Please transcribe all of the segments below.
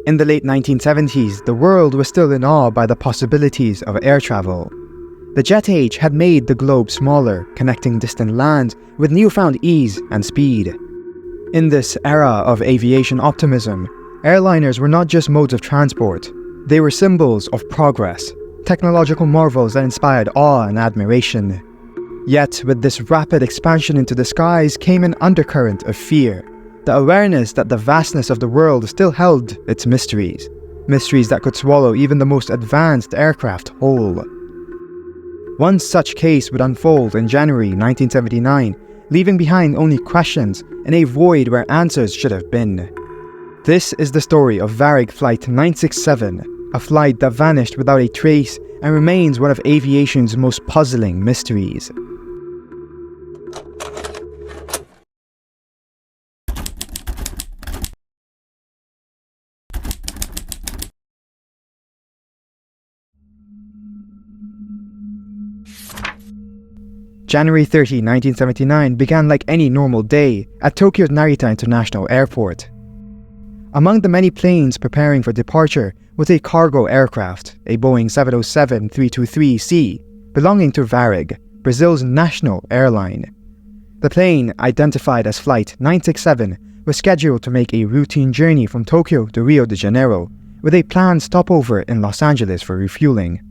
In the late 1970s, the world was still in awe by the possibilities of air travel. The jet age had made the globe smaller, connecting distant lands with newfound ease and speed. In this era of aviation optimism, airliners were not just modes of transport. They were symbols of progress, technological marvels that inspired awe and admiration. Yet, with this rapid expansion into the skies came an undercurrent of fear, the awareness that the vastness of the world still held its mysteries, mysteries that could swallow even the most advanced aircraft whole. One such case would unfold in January 1979, leaving behind only questions and a void where answers should have been. This is the story of Varig Flight 967, a flight that vanished without a trace and remains one of aviation's most puzzling mysteries. January 30, 1979 began like any normal day at Tokyo's Narita International Airport. Among the many planes preparing for departure was a cargo aircraft, a Boeing 707-323C, belonging to Varig, Brazil's national airline. The plane, identified as Flight 967, was scheduled to make a routine journey from Tokyo to Rio de Janeiro, with a planned stopover in Los Angeles for refueling.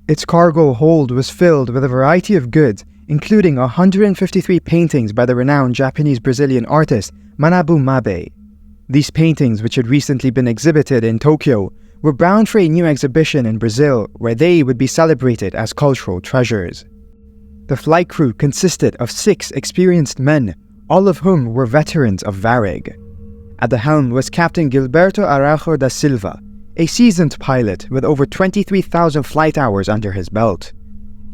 Its cargo hold was filled with a variety of goods, including 153 paintings by the renowned Japanese-Brazilian artist Manabu Mabe. These paintings, which had recently been exhibited in Tokyo, were bound for a new exhibition in Brazil where they would be celebrated as cultural treasures. The flight crew consisted of 6 experienced men, all of whom were veterans of Varig. At the helm was Captain Gilberto Araujo da Silva, a seasoned pilot with over 23,000 flight hours under his belt.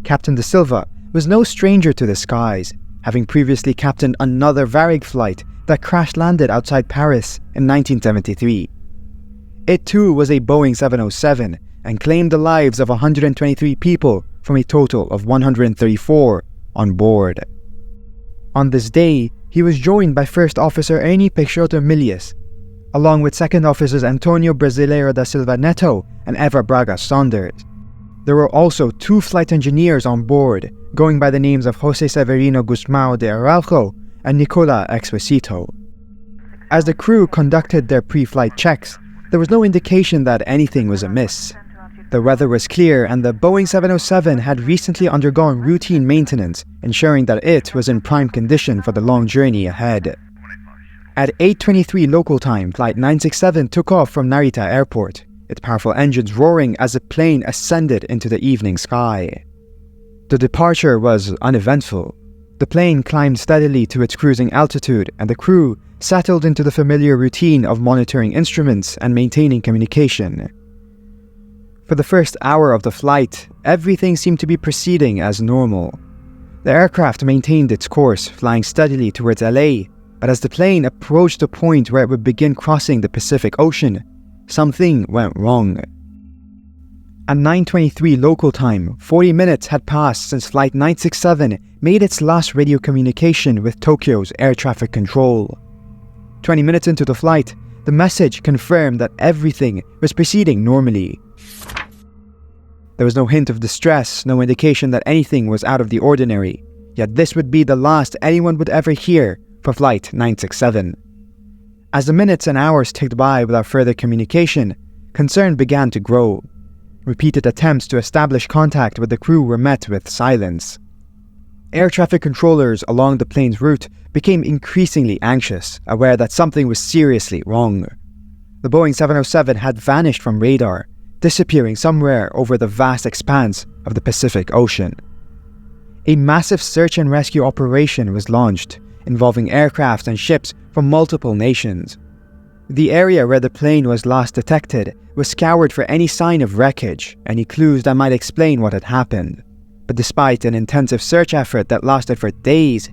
Captain da Silva was no stranger to the skies, having previously captained another Varig flight that crash-landed outside Paris in 1973. It too was a Boeing 707 and claimed the lives of 123 people from a total of 134 on board. On this day, he was joined by First Officer Ernie Peixoto Milius, along with Second Officers Antonio Brasileiro da Silva Neto and Eva Braga Saunders. There were also 2 flight engineers on board, going by the names of José Severino Guzmão de Araujo and Nicola Exposito. As the crew conducted their pre-flight checks, there was no indication that anything was amiss. The weather was clear and the Boeing 707 had recently undergone routine maintenance, ensuring that it was in prime condition for the long journey ahead. At 8:23 local time, Flight 967 took off from Narita Airport, its powerful engines roaring as the plane ascended into the evening sky. The departure was uneventful. The plane climbed steadily to its cruising altitude and the crew settled into the familiar routine of monitoring instruments and maintaining communication. For the first hour of the flight, everything seemed to be proceeding as normal. The aircraft maintained its course, flying steadily towards LA, but as the plane approached the point where it would begin crossing the Pacific Ocean, something went wrong. At 9:23 local time, 40 minutes had passed since Flight 967 made its last radio communication with Tokyo's air traffic control. 20 minutes into the flight, the message confirmed that everything was proceeding normally. There was no hint of distress, no indication that anything was out of the ordinary, yet this would be the last anyone would ever hear for Flight 967. As the minutes and hours ticked by without further communication, concern began to grow. Repeated attempts to establish contact with the crew were met with silence. Air traffic controllers along the plane's route became increasingly anxious, aware that something was seriously wrong. The Boeing 707 had vanished from radar, disappearing somewhere over the vast expanse of the Pacific Ocean. A massive search and rescue operation was launched, involving aircraft and ships from multiple nations. The area where the plane was last detected was scoured for any sign of wreckage, any clues that might explain what had happened. But despite an intensive search effort that lasted for days,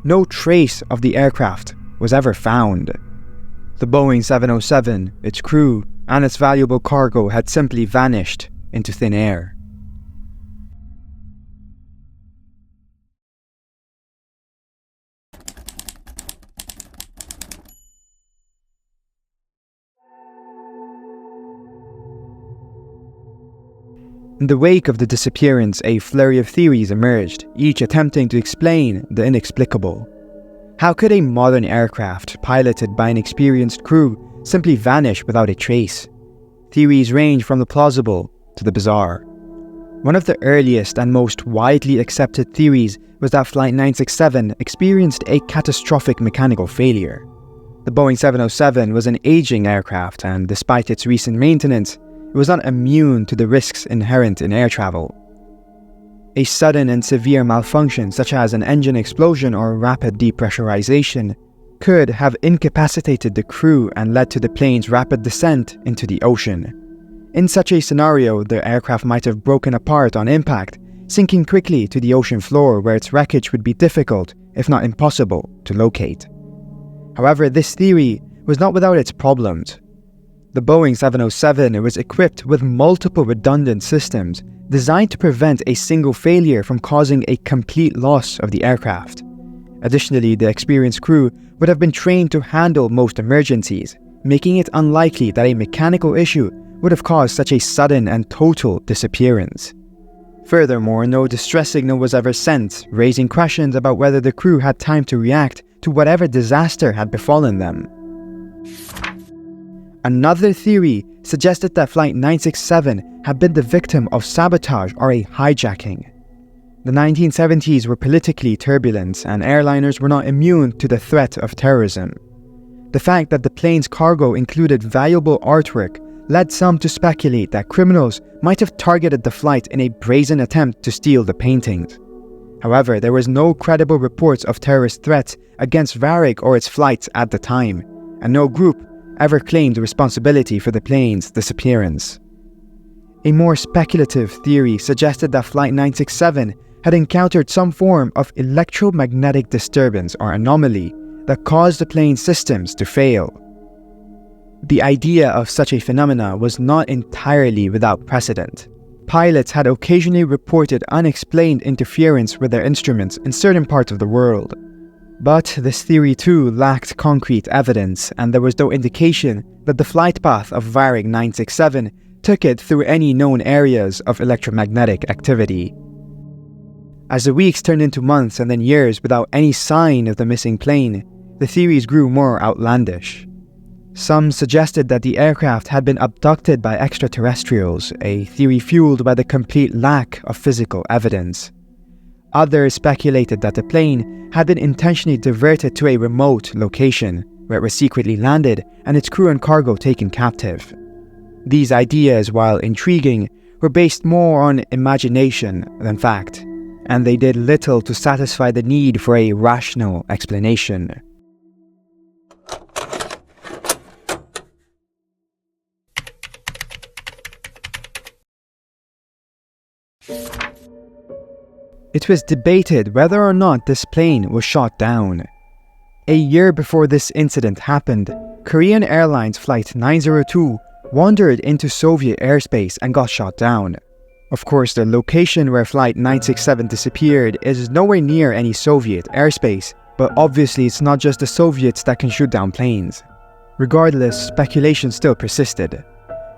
no trace of the aircraft was ever found. The Boeing 707, its crew, and its valuable cargo had simply vanished into thin air. In the wake of the disappearance, a flurry of theories emerged, each attempting to explain the inexplicable. How could a modern aircraft, piloted by an experienced crew, simply vanish without a trace? Theories range from the plausible to the bizarre. One of the earliest and most widely accepted theories was that Flight 967 experienced a catastrophic mechanical failure. The Boeing 707 was an aging aircraft, and despite its recent maintenance, it was not immune to the risks inherent in air travel. A sudden and severe malfunction, such as an engine explosion or rapid depressurization, could have incapacitated the crew and led to the plane's rapid descent into the ocean. In such a scenario, the aircraft might have broken apart on impact, sinking quickly to the ocean floor where its wreckage would be difficult, if not impossible, to locate. However, this theory was not without its problems. The Boeing 707 was equipped with multiple redundant systems designed to prevent a single failure from causing a complete loss of the aircraft. Additionally, the experienced crew would have been trained to handle most emergencies, making it unlikely that a mechanical issue would have caused such a sudden and total disappearance. Furthermore, no distress signal was ever sent, raising questions about whether the crew had time to react to whatever disaster had befallen them. Another theory suggested that Flight 967 had been the victim of sabotage or a hijacking. The 1970s were politically turbulent, and airliners were not immune to the threat of terrorism. The fact that the plane's cargo included valuable artwork led some to speculate that criminals might have targeted the flight in a brazen attempt to steal the paintings. However, there was no credible reports of terrorist threats against Varig or its flights at the time, and no group ever claimed responsibility for the plane's disappearance. A more speculative theory suggested that Flight 967 had encountered some form of electromagnetic disturbance or anomaly that caused the plane's systems to fail. The idea of such a phenomena was not entirely without precedent. Pilots had occasionally reported unexplained interference with their instruments in certain parts of the world. But this theory too lacked concrete evidence, and there was no indication that the flight path of Varig 967 took it through any known areas of electromagnetic activity. As the weeks turned into months and then years without any sign of the missing plane, the theories grew more outlandish. Some suggested that the aircraft had been abducted by extraterrestrials, a theory fueled by the complete lack of physical evidence. Others speculated that the plane had been intentionally diverted to a remote location, where it was secretly landed and its crew and cargo taken captive. These ideas, while intriguing, were based more on imagination than fact, and they did little to satisfy the need for a rational explanation. It was debated whether or not this plane was shot down. A year before this incident happened, Korean Airlines Flight 902 wandered into Soviet airspace and got shot down. Of course, the location where Flight 967 disappeared is nowhere near any Soviet airspace, but obviously it's not just the Soviets that can shoot down planes. Regardless, speculation still persisted.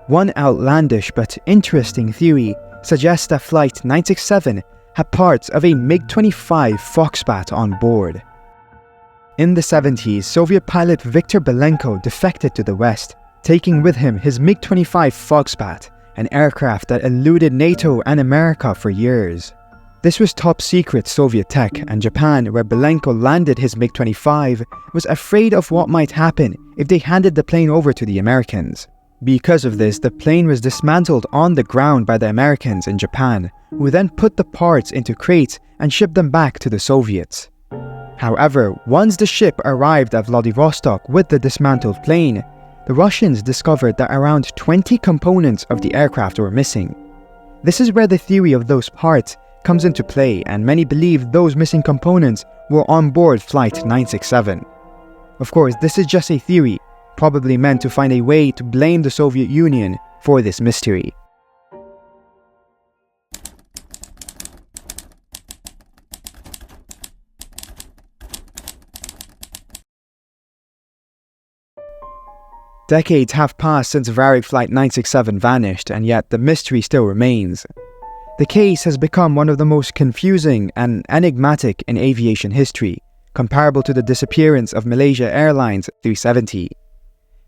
One outlandish but interesting theory suggests that Flight 967 had parts of a MiG-25 Foxbat on board. In the 70s, Soviet pilot Viktor Belenko defected to the West, taking with him his MiG-25 Foxbat, an aircraft that eluded NATO and America for years. This was top-secret Soviet tech, and Japan, where Belenko landed his MiG-25, was afraid of what might happen if they handed the plane over to the Americans. Because of this, the plane was dismantled on the ground by the Americans in Japan, who then put the parts into crates and shipped them back to the Soviets. However, once the ship arrived at Vladivostok with the dismantled plane, the Russians discovered that around 20 components of the aircraft were missing. This is where the theory of those parts comes into play, and many believe those missing components were on board Flight 967. Of course, this is just a theory, probably meant to find a way to blame the Soviet Union for this mystery. Decades have passed since Varig Flight 967 vanished, and yet the mystery still remains. The case has become one of the most confusing and enigmatic in aviation history, comparable to the disappearance of Malaysia Airlines 370.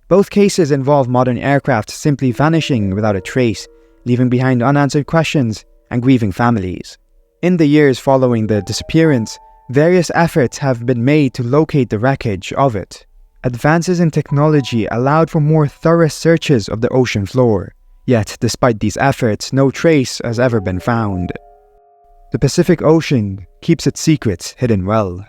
Both cases involve modern aircraft simply vanishing without a trace, leaving behind unanswered questions and grieving families. In the years following the disappearance, various efforts have been made to locate the wreckage of it. Advances in technology allowed for more thorough searches of the ocean floor, yet despite these efforts, no trace has ever been found. The Pacific Ocean keeps its secrets hidden well.